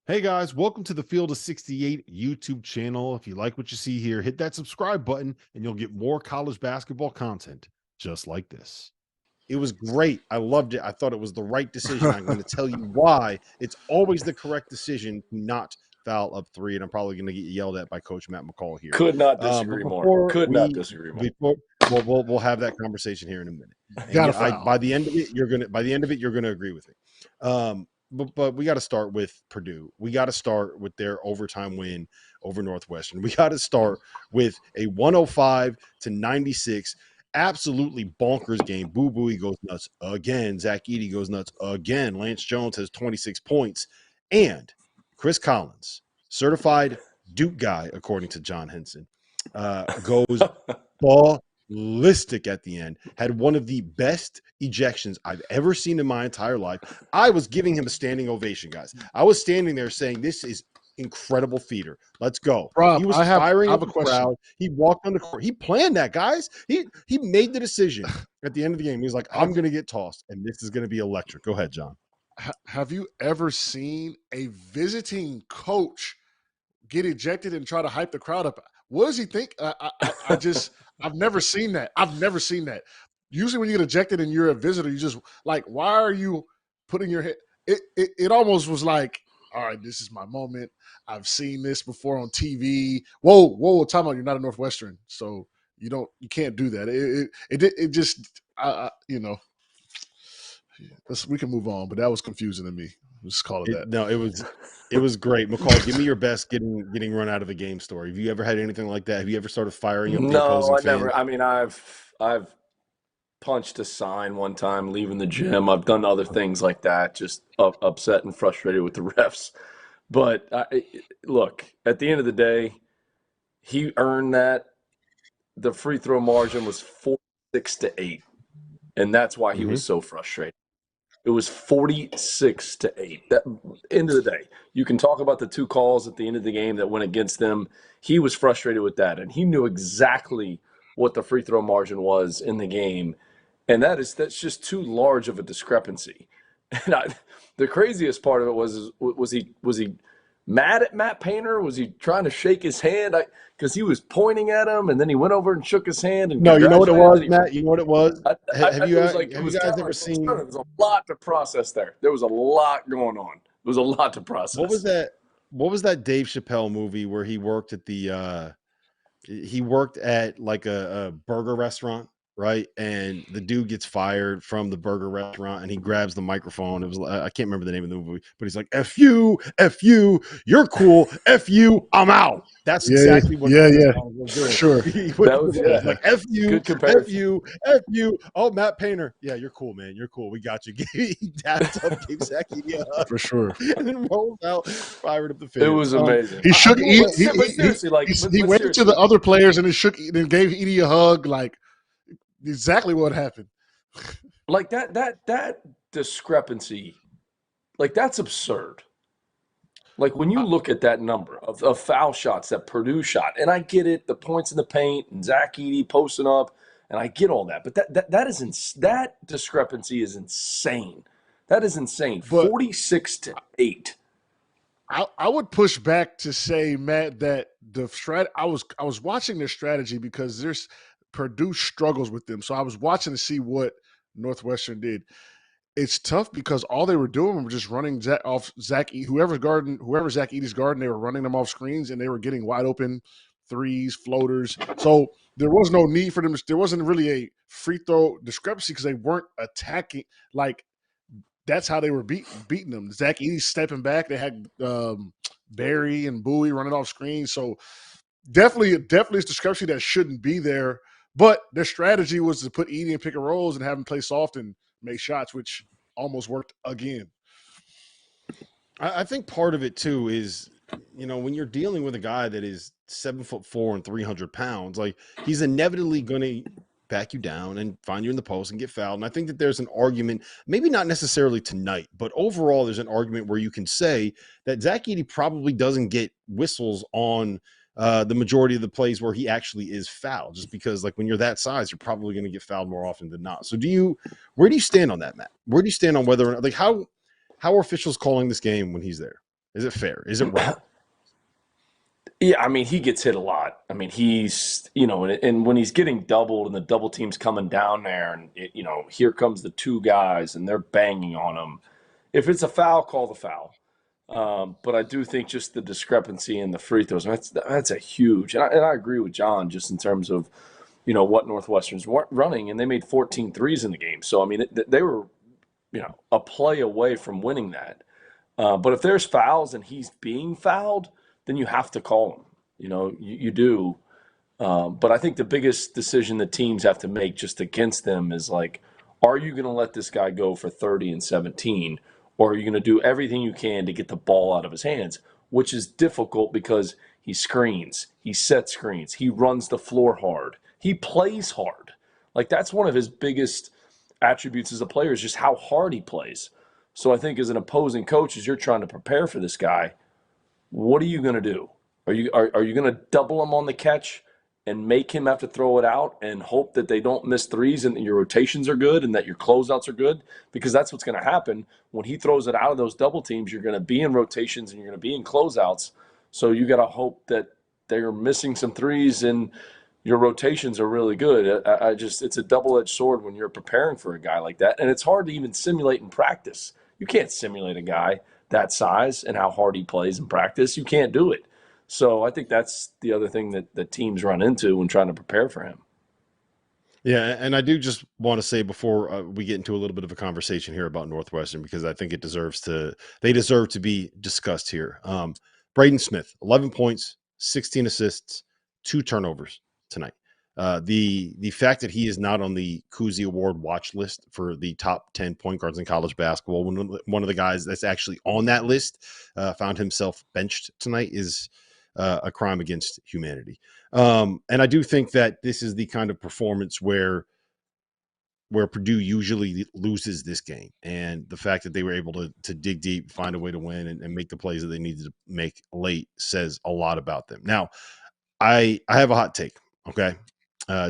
Hey guys, welcome to the Field of 68 YouTube channel. If you like what you see here, hit that subscribe button and you'll get more college basketball content just like this. It was great. I loved it. I thought it was the right decision. I'm going to tell you why. It's always the correct decision to not foul up three, and I'm probably going to get yelled at by Coach Matt McCall here. Could not But disagree more. before Could we, not disagree more. before we'll have that conversation here in a minute. And by the end of it, you're gonna agree with me. But we got to start with Purdue. We got to start with their overtime win over Northwestern. We got to start with a 105-96, absolutely bonkers game. Buie goes nuts again. Zach Edey goes nuts again. Lance Jones has 26 points. And Chris Collins, certified Duke guy, according to John Henson, goes ballistic at the end. Had one of the best ejections I've ever seen in my entire life. I was giving him a standing ovation, guys. I was standing there saying, this is incredible theater. Let's go. Rob, he was firing up the crowd. He walked on the court. He planned that, guys. He made the decision at the end of the game. He was like, I'm going to get tossed, and this is going to be electric. Go ahead, John. Have you ever seen a visiting coach get ejected and try to hype the crowd up? What does he think? I've never seen that. I've never seen that. Usually when you get ejected and you're a visitor, you just like, why are you putting your head? It almost was like, all right, this is my moment. I've seen this before on TV. Whoa, time out. You're not a Northwestern, so you can't do that. It just we can move on, but that was confusing to me. Just call it that. No, it was great. McCall, give me your best getting run out of a game story. Have you ever had anything like that? Have you ever started firing up the opposing fan? Never. I mean, I've punched a sign one time leaving the gym. I've done other things like that, just upset and frustrated with the refs. But look, at the end of the day, he earned that. The free throw margin was 46-8, and that's why he was so frustrated. It was 46-8. That end of the day, you can talk about the two calls at the end of the game that went against them. He was frustrated with that, and he knew exactly what the free throw margin was in the game, and that's just too large of a discrepancy. And the craziest part of it was he mad at Matt Painter? Was he trying to shake his hand? Because he was pointing at him, and then he went over and shook his hand. And no, you know what it was, Matt? You know what it was? Have you guys ever seen? There was a lot to process there. There was a lot going on. There was a lot to process. What was that Dave Chappelle movie where he worked at like a burger restaurant? Right, and the dude gets fired from the burger restaurant, and he grabs the microphone. It was I can't remember the name of the movie, but he's like, "F you, you're cool. F you, I'm out." That's exactly what. Was doing. Sure. That was like F you, F you. Oh, Matt Painter, yeah, you're cool, man. You're cool. We got you. He dapped up, gave Zach Edey a hug, for sure, and then rolled out, fired up the field. It was amazing. He shook. He went to the other players and then gave Edey a hug, like. Exactly what happened. Like that discrepancy, like that's absurd. Like when you look at that number of foul shots that Purdue shot, and I get it, the points in the paint and Zach Edey posting up, and I get all that, but that discrepancy is insane. That is insane. 46-8. I would push back to say, Matt, that I was watching their strategy because there's Purdue struggles with them. So I was watching to see what Northwestern did. It's tough because all they were doing was just running off Zach Edey, whoever Zach Edey's guarding, they were running them off screens and they were getting wide open threes, floaters. So there was no need for them. There wasn't really a free throw discrepancy because they weren't attacking. Like that's how they were beating them. Zach Edey stepping back. They had Barry and Buie running off screens. So definitely it's discrepancy that shouldn't be there. But their strategy was to put Edey in pick and rolls and have him play soft and make shots, which almost worked again. I think part of it too is, when you're dealing with a guy that is 7'4" and 300 pounds, like he's inevitably going to back you down and find you in the post and get fouled. And I think that there's an argument, maybe not necessarily tonight, but overall there's an argument where you can say that Zach Edey probably doesn't get whistles on the majority of the plays where he actually is fouled, just because like when you're that size, you're probably going to get fouled more often than not. So where do you stand on that, Matt? Where do you stand on whether, like how are officials calling this game when he's there? Is it fair? Is it right? Yeah, I mean, he gets hit a lot. I mean, he's, and when he's getting doubled and the double team's coming down there and, here comes the two guys and they're banging on him. If it's a foul, call the foul. But I do think just the discrepancy in the free throws, that's a huge, and I agree with John just in terms of, what Northwestern's running, and they made 14 threes in the game. So, I mean, they were, a play away from winning that. But if there's fouls and he's being fouled, then you have to call him. You do. But I think the biggest decision that teams have to make just against them is like, are you going to let this guy go for 30 and 17, or are you going to do everything you can to get the ball out of his hands, which is difficult because he screens, he sets screens, he runs the floor hard, he plays hard. Like that's one of his biggest attributes as a player is just how hard he plays. So I think as an opposing coach, as you're trying to prepare for this guy, what are you going to do? Are you going to double him on the catch and make him have to throw it out and hope that they don't miss threes and your rotations are good and that your closeouts are good? Because that's what's going to happen. When he throws it out of those double teams, you're going to be in rotations and you're going to be in closeouts. So you got to hope that they're missing some threes and your rotations are really good. It's a double-edged sword when you're preparing for a guy like that. And it's hard to even simulate in practice. You can't simulate a guy that size and how hard he plays in practice. You can't do it. So I think that's the other thing that teams run into when trying to prepare for him. Yeah, and I do just want to say before we get into a little bit of a conversation here about Northwestern, because I think they deserve to be discussed here. Braden Smith, 11 points, 16 assists, 2 turnovers tonight. The fact that he is not on the Cousy Award watch list for the top 10 point guards in college basketball, when one of the guys that's actually on that list found himself benched tonight, is a crime against humanity. And I do think that this is the kind of performance where Purdue usually loses this game. And the fact that they were able to dig deep, find a way to win and make the plays that they needed to make late says a lot about them. Now, I have a hot take. Okay.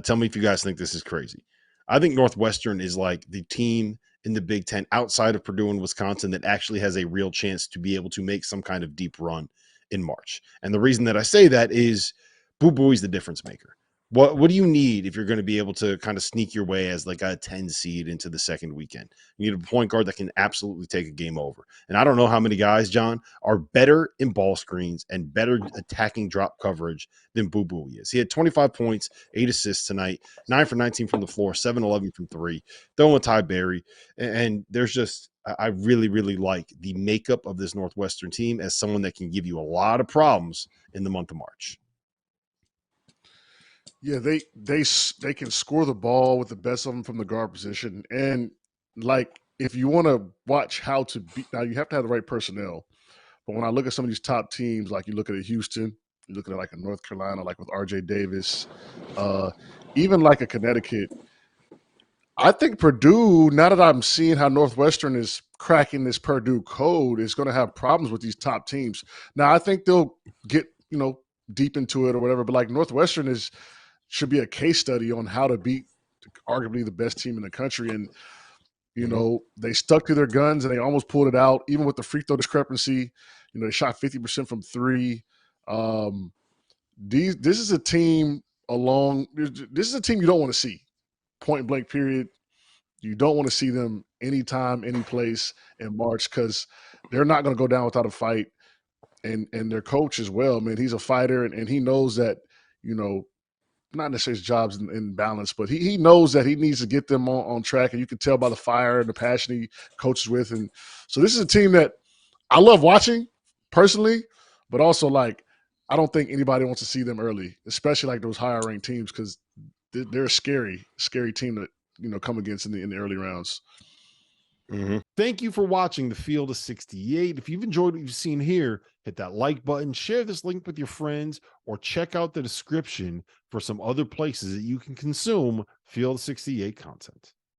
Tell me if you guys think this is crazy. I think Northwestern is like the team in the Big Ten outside of Purdue and Wisconsin that actually has a real chance to be able to make some kind of deep run in March. And the reason that I say that is Buie's the difference maker. What do you need if you're going to be able to kind of sneak your way as like a 10 seed into the second weekend? You need a point guard that can absolutely take a game over. And I don't know how many guys, John, are better in ball screens and better attacking drop coverage than Buie is. He had 25 points, 8 assists tonight, 9 for 19 from the floor, 7-11 from 3, throwing with Ty Berry. And there's just, I really, really like the makeup of this Northwestern team as someone that can give you a lot of problems in the month of March. Yeah, they can score the ball with the best of them from the guard position. And like, if you want to watch how to beat, now you have to have the right personnel. But when I look at some of these top teams, like you look at a Houston, you look at like a North Carolina, like with RJ Davis, even like a Connecticut, I think Purdue, now that I'm seeing how Northwestern is cracking this Purdue code, is going to have problems with these top teams. Now, I think they'll get, deep into it or whatever, but like Northwestern should be a case study on how to beat arguably the best team in the country. And, they stuck to their guns and they almost pulled it out, even with the free throw discrepancy. They shot 50% from 3. This is a team this is a team you don't want to see, point blank period. You don't want to see them anytime, any place in March, because they're not going to go down without a fight. And their coach as well, man, he's a fighter and he knows that, not necessarily his job's in balance, but he knows that he needs to get them on track. And you can tell by the fire and the passion he coaches with. And so this is a team that I love watching personally, but also like, I don't think anybody wants to see them early, especially like those higher ranked teams, because they're a scary team to, come against in the early rounds. Mm-hmm. Thank you for watching the Field of 68. If you've enjoyed what you've seen here, hit that like button, share this link with your friends, or check out the description for some other places that you can consume Field of 68 content.